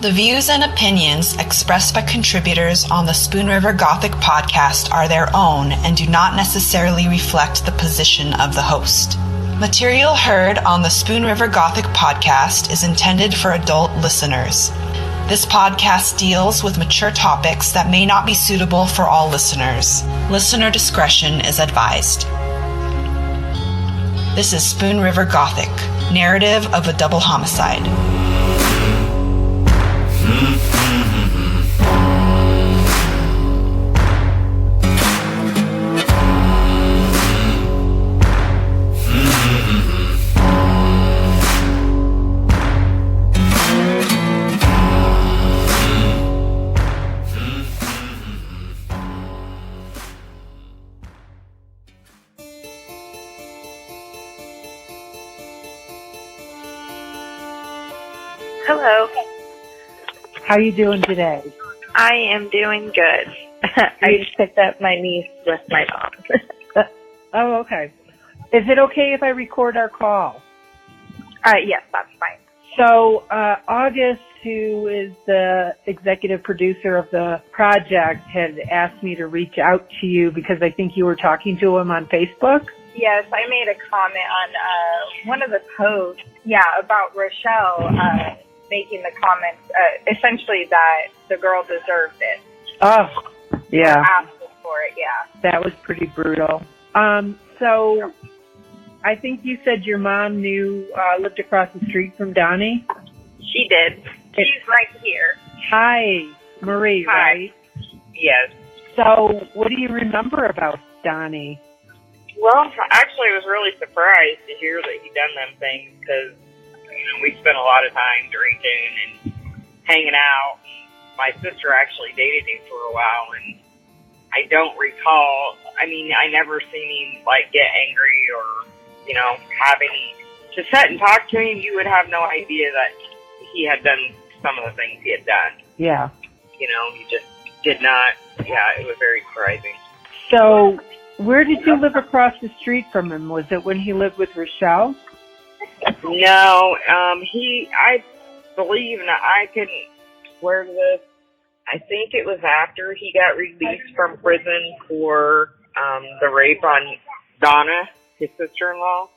The views and opinions expressed by contributors on the Spoon River Gothic podcast are their own and do not necessarily reflect the position of the host. Material heard on the Spoon River Gothic podcast is intended for adult listeners. This podcast deals with mature topics that may not be suitable for all listeners. Listener discretion is advised. This is Spoon River Gothic, narrative of a double homicide. Hello. How are you doing today? I am doing good. I just picked up my niece with my mom. Oh, okay. Is it okay if I record our call? Yes, that's fine. So, August, who is the executive producer of the project, had asked me to reach out to you because I think you were talking to him on Facebook. Yes, I made a comment on one of the posts, about Rochelle making the comments, essentially that the girl deserved it. Oh, yeah. Asking for it, yeah. That was pretty brutal. So, I think you said your mom lived across the street from Donnie? She did. She's right here. Hi, Marie, Hi. right? Yes. So, what do you remember about Donnie? Well, actually, I was really surprised to hear that he done them things because, we spent a lot of time drinking and hanging out. My sister actually dated him for a while, and I don't recall. I never seen him get angry or have any. To sit and talk to him, you would have no idea that he had done some of the things he had done. Yeah. He just did not. Yeah, it was very surprising. So, where did you live across the street from him? Was it when he lived with Rochelle? No, I believe, and I couldn't swear to this, I think it was after he got released from prison for the rape on Donna, his sister-in-law.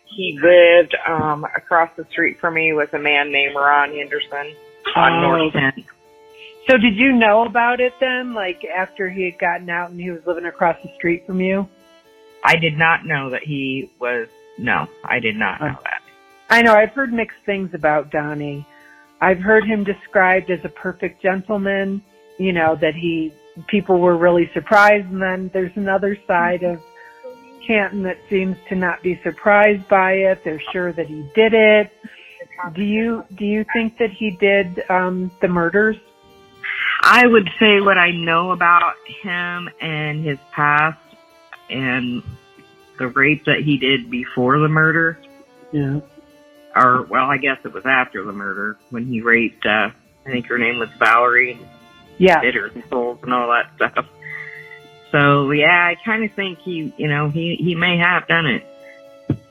He lived across the street from me with a man named Ron Henderson on North 10th. So did you know about it then, after he had gotten out and he was living across the street from you? I did not know that he was, no, I did not know that. I know, I've heard mixed things about Donnie. I've heard him described as a perfect gentleman, that people were really surprised, and then there's another side of Canton that seems to not be surprised by it. They're sure that he did it. Do you think that he did the murders? I would say what I know about him and his past and the rape that he did before the murder. Yeah. Or, well, I guess it was after the murder when he raped, I think her name was Valerie. Yeah. Did her souls and all that stuff. So, yeah, I kind of think he may have done it.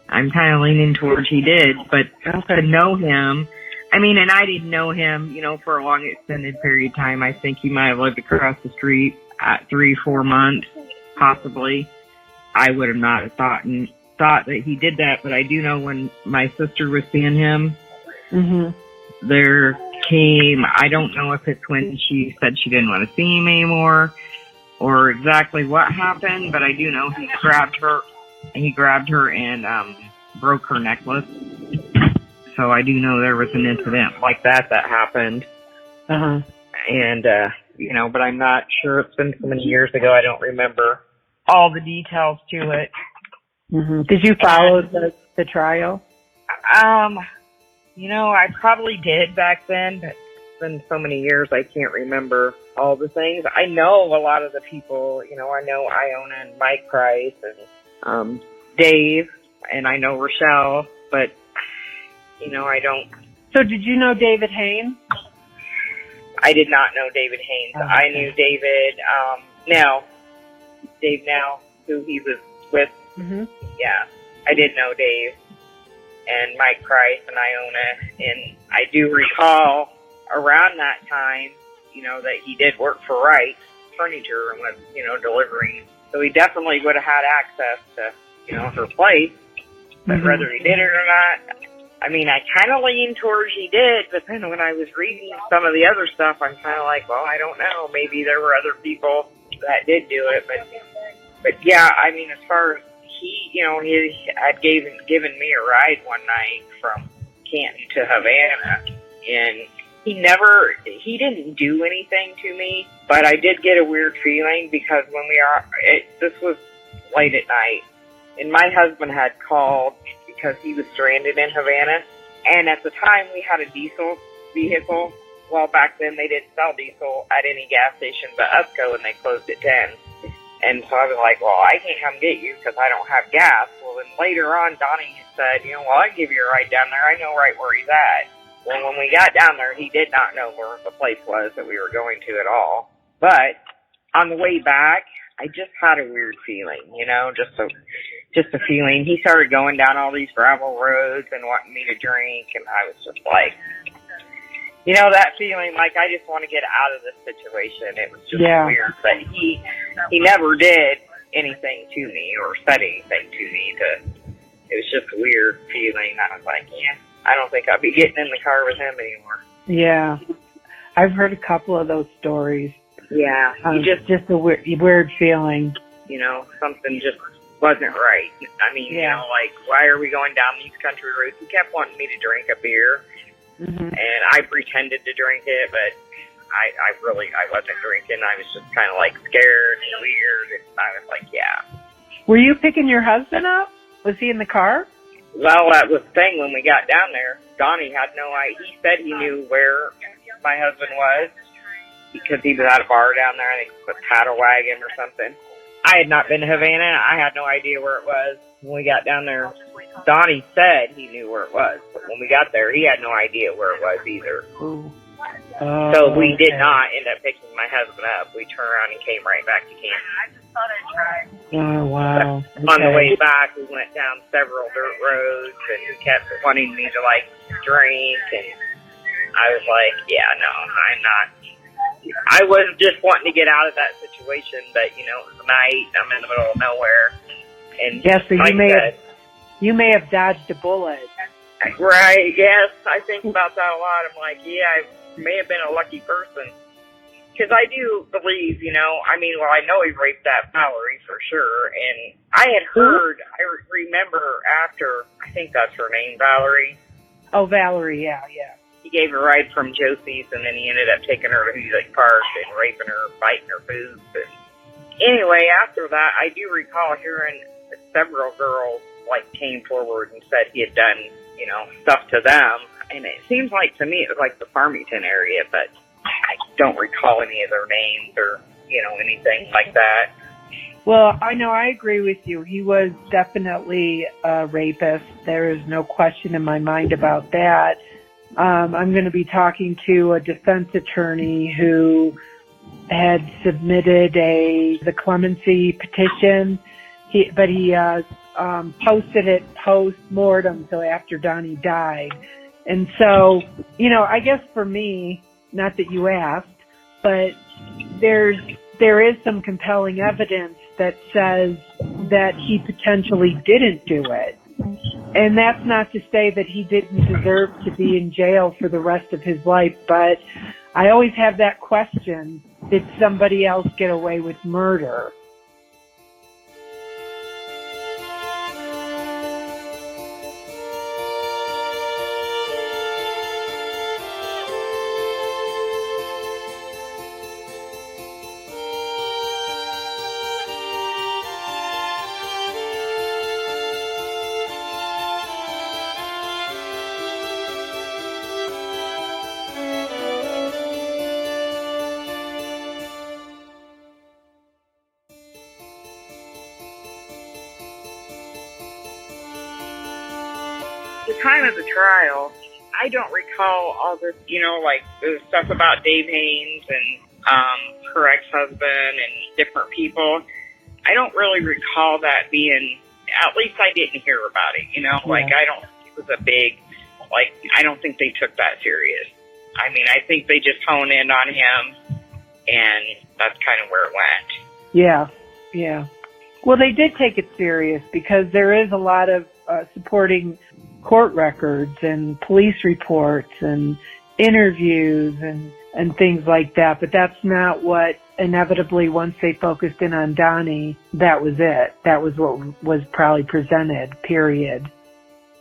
I'm kind of leaning towards he did, but to know him, and I didn't know him, for a long extended period of time. I think he might have lived across the street at 3-4 months, possibly. I would have not thought that he did that, but I do know when my sister was seeing him, there came, I don't know if it's when she said she didn't want to see him anymore or exactly what happened, but I do know he grabbed her and broke her necklace. So I do know there was an incident like that happened. Uh-huh. And, but I'm not sure. It's been so many years ago, I don't remember all the details to it. Mm-hmm. Did you follow the trial? I probably did back then, but it's been so many years I can't remember all the things. I know a lot of the people, I know Iona and Mike Price and Dave, and I know Rochelle, but, I don't. So did you know David Haynes? I did not know David Haynes. Oh, okay. I knew David, Dave now, who he was with. Mm-hmm. Yeah, I did know Dave and Mike Price and Iona, and I do recall around that time, that he did work for Wright Furniture and was, delivering. So he definitely would have had access to, her place. But whether he did it or not, I mean, I kind of lean towards he did, but then when I was reading some of the other stuff, I'm kind of like, well, I don't know. Maybe there were other people that did do it, but yeah, I mean, as far as he had given me a ride one night from Canton to Havana, and he didn't do anything to me, but I did get a weird feeling because when this was late at night, and my husband had called because he was stranded in Havana, and at the time we had a diesel vehicle. Well, back then they didn't sell diesel at any gas station but USCO, and they closed at 10. And so I was like, well, I can't come get you because I don't have gas. Well, then later on, Donnie said, well, I'll give you a ride down there. I know right where he's at. Well, when we got down there, he did not know where the place was that we were going to at all. But on the way back, I just had a weird feeling, just a feeling. He started going down all these gravel roads and wanting me to drink, and I was just like, that feeling like I just want to get out of this situation. It was just weird, but he never did anything to me or said anything to me. It was just a weird feeling. I was like, I don't think I'll be getting in the car with him anymore. Yeah, I've heard a couple of those stories. Yeah, just a weird feeling. Something just wasn't right. I mean, like, why are we going down these country roads? He kept wanting me to drink a beer, and I pretended to drink it, but I wasn't drinking. I was just kind of like scared and weird, and I was like, Were you picking your husband up? Was he in the car? Well, that was the thing when we got down there. Donnie had no idea. He said he knew where my husband was because he was at a bar down there. I think it was a paddle wagon or something. I had not been to Havana. I had no idea where it was. When we got down there, Donnie said he knew where it was. But when we got there, he had no idea where it was either. So we did not end up picking my husband up. We turned around and came right back to camp. I just thought I'd try. Oh, wow. Okay. On the way back, we went down several dirt roads, and he kept wanting me to, drink, and I was like, no, I'm not. I was just wanting to get out of that situation, but, it was night, I'm in the middle of nowhere, and so you may have dodged a bullet. Right, yes, I think about that a lot. I'm like, I may have been a lucky person. Because I do believe, I know he raped that Valerie for sure. And I had heard, I remember after, I think that's her name, Valerie. Oh, Valerie, yeah. He gave her a ride from Josie's, and then he ended up taking her to Hoosick Park and raping her, biting her boobs. And anyway, after that, I do recall hearing several girls, came forward and said he had done, stuff to them. And it seems like to me it was the Farmington area, but I don't recall any of their names or, anything like that. Well, I agree with you. He was definitely a rapist. There is no question in my mind about that. I'm going to be talking to a defense attorney who had submitted the clemency petition, but he posted it post-mortem, so after Donnie died. And so, I guess for me, not that you asked, but there is some compelling evidence that says that he potentially didn't do it. And that's not to say that he didn't deserve to be in jail for the rest of his life, but I always have that question, did somebody else get away with murder? The time of the trial, I don't recall all this, the stuff about Dave Haynes and her ex-husband and different people. I don't really recall that being, at least I didn't hear about it, I don't think it was a big, I don't think they took that serious. I mean, I think they just honed in on him, and that's kind of where it went. Yeah, yeah. Well, they did take it serious because there is a lot of supporting court records and police reports and interviews and things like that. But that's not what inevitably, once they focused in on Donnie, that was it. That was what was probably presented, period.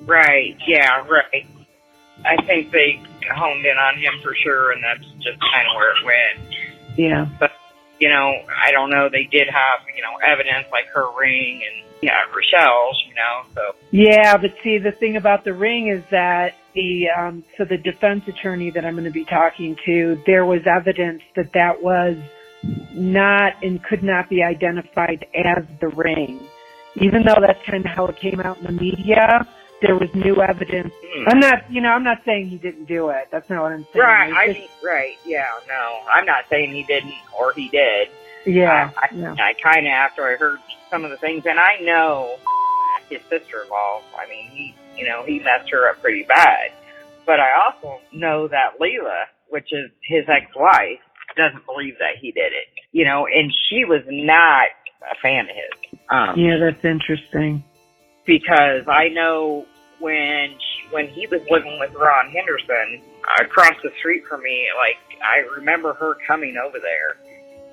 Right, yeah, right. I think they honed in on him for sure, and that's just kind of where it went. Yeah. But, you know, I don't know, they did have, you know, evidence like her ring and, yeah, Rochelle's, you know, so. Yeah, but see, the thing about the ring is that so the defense attorney that I'm going to be talking to, there was evidence that was not and could not be identified as the ring. Even though that's kind of how it came out in the media, there was new evidence. I'm not saying he didn't do it. That's not what I'm saying. Right, right, yeah, no. I'm not saying he didn't or he did. Yeah. I kind of, after I heard some of the things, and I know his sister-in-law, I mean, he messed her up pretty bad. But I also know that Leila, which is his ex-wife, doesn't believe that he did it. You know, and she was not a fan of his. Yeah, that's interesting. Because I know when he was living with Ron Henderson across the street from me, like, I remember her coming over there,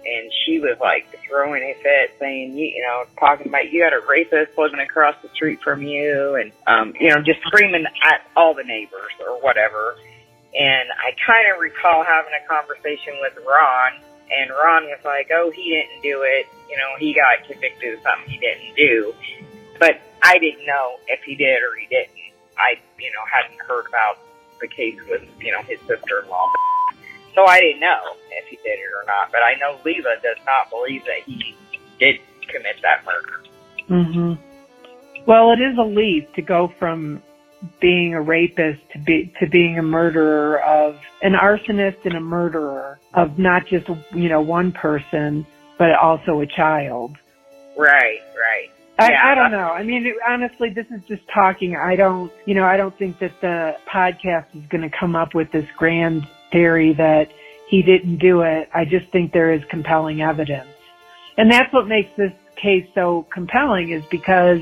and she was, like, throwing a fit, saying, you know, talking about, you got a rapist living across the street from you, and, you know, just screaming at all the neighbors or whatever. And I kind of recall having a conversation with Ron, and Ron was like, oh, he didn't do it. You know, he got convicted of something he didn't do. But I didn't know if he did or he didn't. I, you know, hadn't heard about the case with, you know, his sister-in-law. So I didn't know if he did it or not. But I know Leila does not believe that he did commit that murder. Mm-hmm. Well, it is a leap to go from being a rapist to being a murderer, of an arsonist and a murderer of not just, you know, one person, but also a child. Right. I don't know. I mean, honestly, this is just talking. I don't think that the podcast is going to come up with this grand theory that he didn't do it. I just think there is compelling evidence. And that's what makes this case so compelling, is because,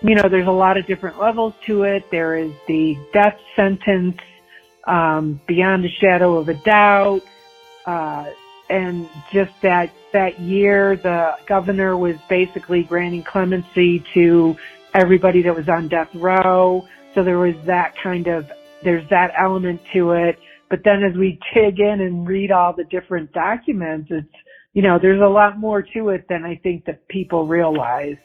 you know, there's a lot of different levels to it. There is the death sentence, beyond a shadow of a doubt, and just that year, the governor was basically granting clemency to everybody that was on death row. So there was there's that element to it. But then as we dig in and read all the different documents, it's, you know, there's a lot more to it than I think that people realize.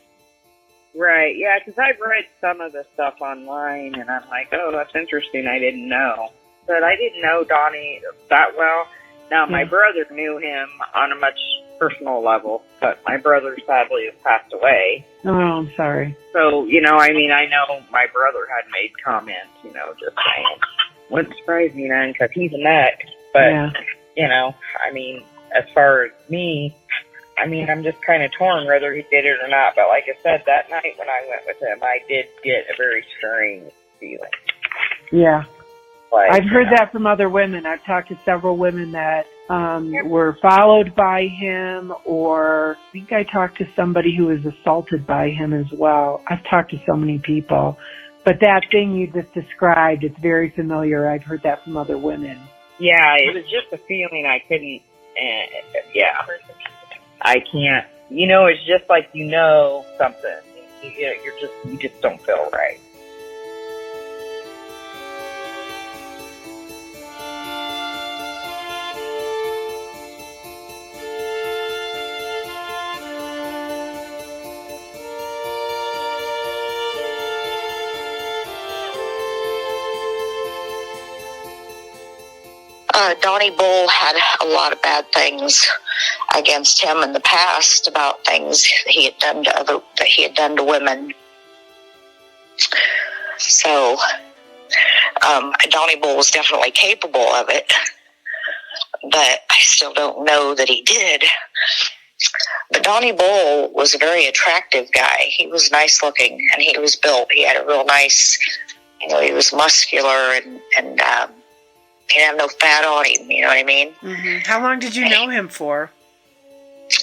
Right, yeah, because I've read some of the stuff online, and I'm like, oh, that's interesting, I didn't know. But I didn't know Donnie that well. Now, my brother knew him on a much personal level, but my brother sadly has passed away. Oh, I'm sorry. So, you know, I mean, I know my brother had made comments, you know, just saying, wouldn't surprise me, man, because he's a nut. But, you know, I mean, as far as me, I mean, I'm just kind of torn whether he did it or not. But like I said, that night when I went with him, I did get a very strange feeling. Yeah. Like, I've heard that from other women. I've talked to several women that were followed by him, or I think I talked to somebody who was assaulted by him as well. I've talked to so many people. But that thing you just described, it's very familiar. I've heard that from other women. Yeah, it was just a feeling I couldn't, I can't, you know, it's just like, you know, something. You just don't feel right. Donnie Bull had a lot of bad things against him in the past about things he had done to women. So Donnie Bull was definitely capable of it, but I still don't know that he did. But Donnie Bull was a very attractive guy. He was nice looking, and he was built. He had a real nice, you know, he was muscular and He didn't have no fat on him, you know what I mean? Mm-hmm. How long did you know him for?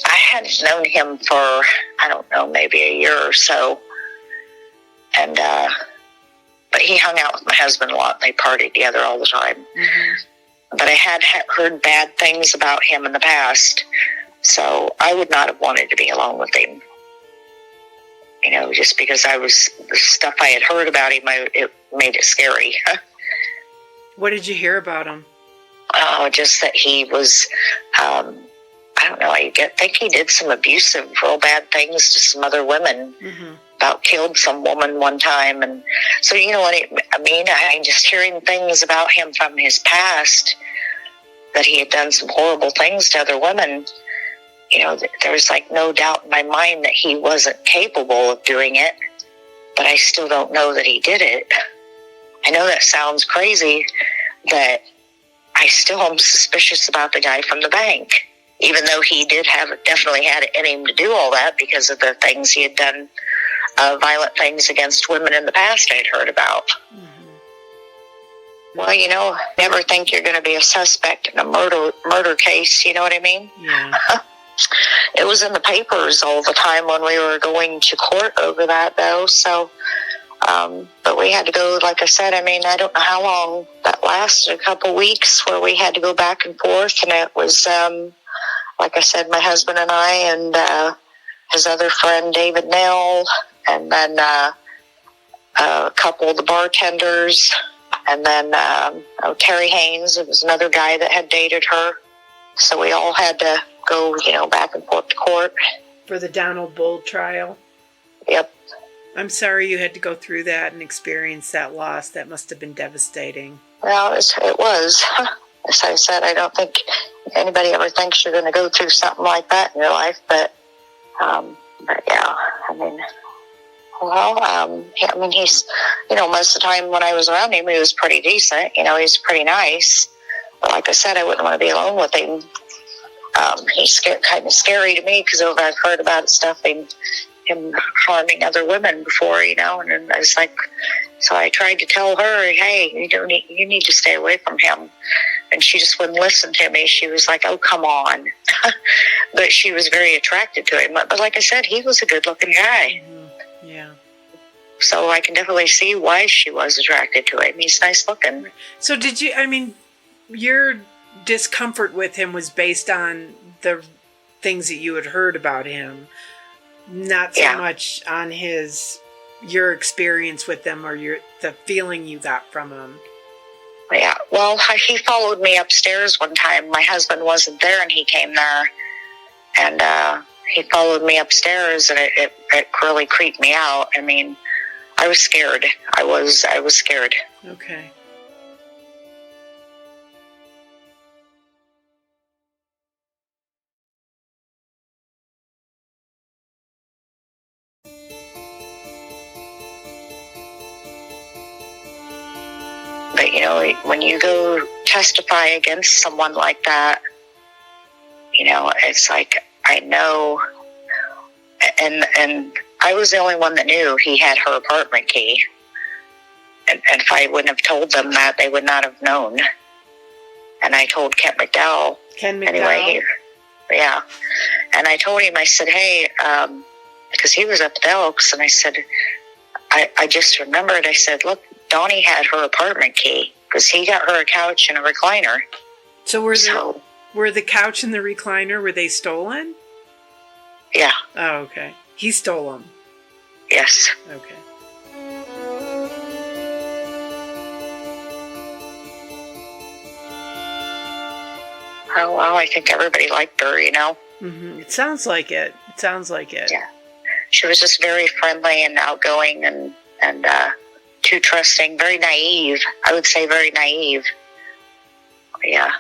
I had known him for, I don't know, maybe a year or so. And, but he hung out with my husband a lot. They partied together all the time. Mm-hmm. But I had heard bad things about him in the past. So I would not have wanted to be alone with him. You know, just because the stuff I had heard about him, it made it scary. What did you hear about him? Just that he was, I don't know, I think he did some abusive, real bad things to some other women. Mm-hmm. About killed some woman one time. And so, you know what I mean? I'm just hearing things about him from his past, that he had done some horrible things to other women. You know, there's like no doubt in my mind that he wasn't capable of doing it, but I still don't know that he did it. I know that sounds crazy, but I still am suspicious about the guy from the bank, even though he definitely had it in him to do all that because of the things he had done, violent things against women in the past I'd heard about. Mm-hmm. Well, you know, never think you're going to be a suspect in a murder case, you know what I mean? Yeah. It was in the papers all the time when we were going to court over that, though, so... but we had to go, like I said, I mean, I don't know how long that lasted, a couple weeks where we had to go back and forth. And it was, like I said, my husband and I and his other friend, David Nell, and then a couple of the bartenders, and then Terry Haynes. It was another guy that had dated her. So we all had to go, you know, back and forth to court. For the Donald Bull trial? Yep. I'm sorry you had to go through that and experience that loss. That must have been devastating. Well, it was. As I said, I don't think anybody ever thinks you're going to go through something like that in your life. But yeah, I mean, well, I mean, he's, you know, most of the time when I was around him, he was pretty decent. You know, he's pretty nice. But like I said, I wouldn't want to be alone with him. He's kind of scary to me because I've heard about stuff him harming other women before, you know, and I was like, so I tried to tell her, hey, you need to stay away from him, and she just wouldn't listen to me. She was like, oh, come on. But she was very attracted to him. But like I said, he was a good-looking guy. Mm-hmm. Yeah. So I can definitely see why she was attracted to him. He's nice-looking. So did you, I mean, your discomfort with him was based on the things that you had heard about him, not so much on your experience with them or the feeling you got from him. Yeah, well, he followed me upstairs one time. My husband wasn't there, and he came there, and he followed me upstairs, and it really creeped me out. I mean, I was scared. I was scared. Okay. But, you know, when you go testify against someone like that, you know, it's like, I know, and I was the only one that knew he had her apartment key. And if I wouldn't have told them that, they would not have known. And I told Ken McDowell. Anyway, yeah. And I told him, I said, hey, because he was up at the Elks, and I said, I just remembered, I said, look, Donnie had her apartment key because he got her a couch and a recliner. So were the couch and the recliner, were they stolen? Yeah. Oh, okay. He stole them. Yes. Okay. Oh, well, I think everybody liked her, you know. Mm-hmm. It sounds like it. Yeah. She was just very friendly and outgoing and too trusting, very naive. I would say very naive. Yeah.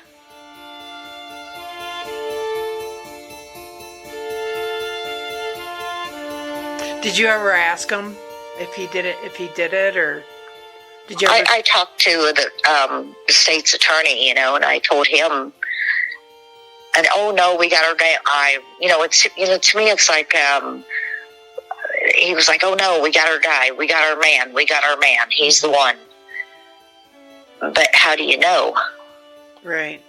Did you ever ask him if he did it, or did you ever... I talked to the state's attorney, you know, and I told him, and oh no, we got our guy. To me, it's like, he was like, oh no, we got our guy, we got our man, he's the one. But how do you know? Right.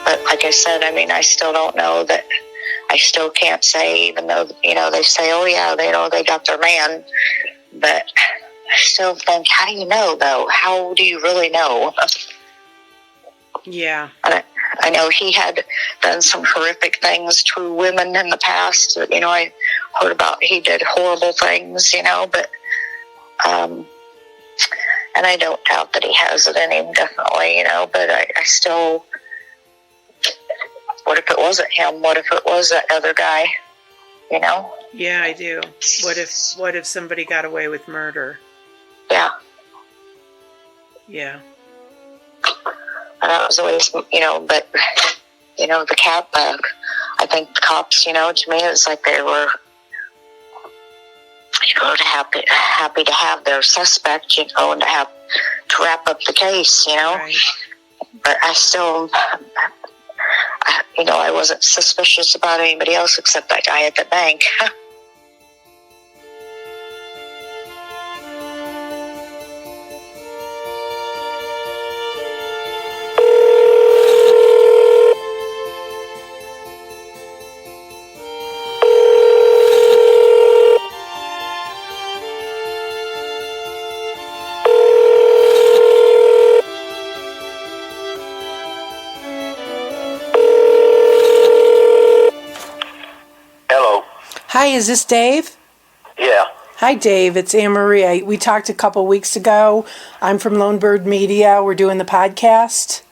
But like I said, I mean, I still don't know that. I still can't say, even though, they say, oh yeah, they got their man. But I still think, how do you know, though? How do you really know? Yeah. I know he had done some horrific things to women in the past. I heard about he did horrible things, but, and I don't doubt that he has it in him, definitely, but I still, what if it wasn't him? What if it was that other guy, Yeah, I do. What if somebody got away with murder? Yeah. Yeah. And that was always, but, the cat bug. I think the cops, to me, it was like they were, happy to have their suspect, and to wrap up the case, Right. But I still, I wasn't suspicious about anybody else except that guy at the bank. Hi, is this Dave? Yeah. Hi, Dave. It's Anne Marie. We talked a couple weeks ago. I'm from Lone Bird Media. We're doing the podcast.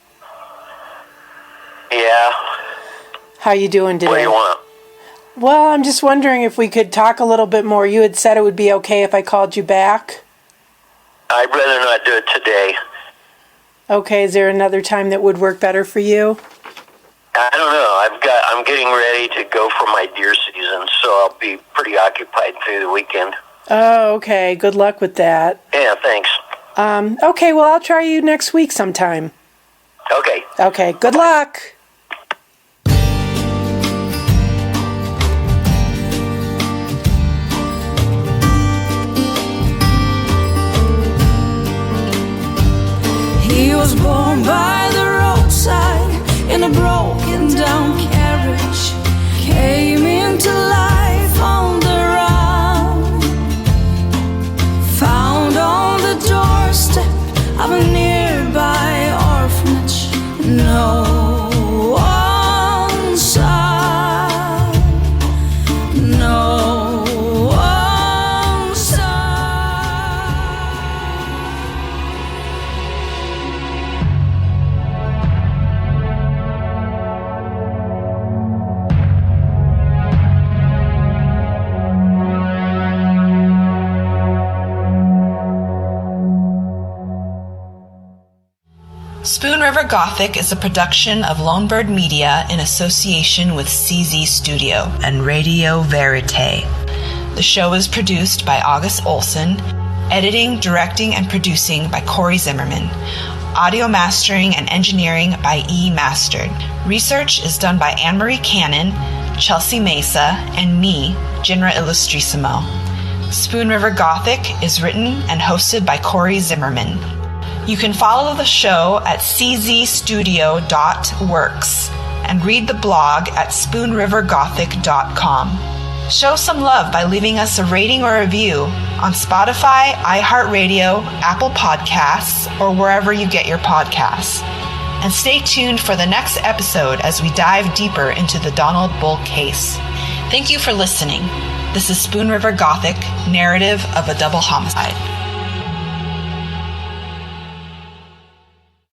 Yeah. How you doing today? What do you want? Well, I'm just wondering if we could talk a little bit more. You had said it would be okay if I called you back. I'd rather not do it today. Okay, is there another time that would work better for you? I don't know. I'm getting ready to go for my deer season, so I'll be pretty occupied through the weekend. Oh, okay. Good luck with that. Yeah, thanks. Okay, well, I'll try you next week sometime. Okay. Okay, good luck. He was born by the roadside in a broken down carriage, came into life on the run, found on the doorstep of a nearby orphanage. No one saw, no one saw. Spoon River Gothic is a production of Lone Bird Media in association with CZ Studio and Radio Vérité. The show is produced by August Olsen, editing, directing, and producing by Cory Zimmerman, audio mastering and engineering by E. Mastered. Research is done by Anne-Marie Cannon, Chelseah Mesa, and me, Jinra Ilustrisimo. Spoon River Gothic is written and hosted by Cory Zimmerman. You can follow the show at czstudio.works and read the blog at spoonrivergothic.com. Show some love by leaving us a rating or review on Spotify, iHeartRadio, Apple Podcasts, or wherever you get your podcasts. And stay tuned for the next episode as we dive deeper into the Donald Bull case. Thank you for listening. This is Spoon River Gothic, narrative of a double homicide.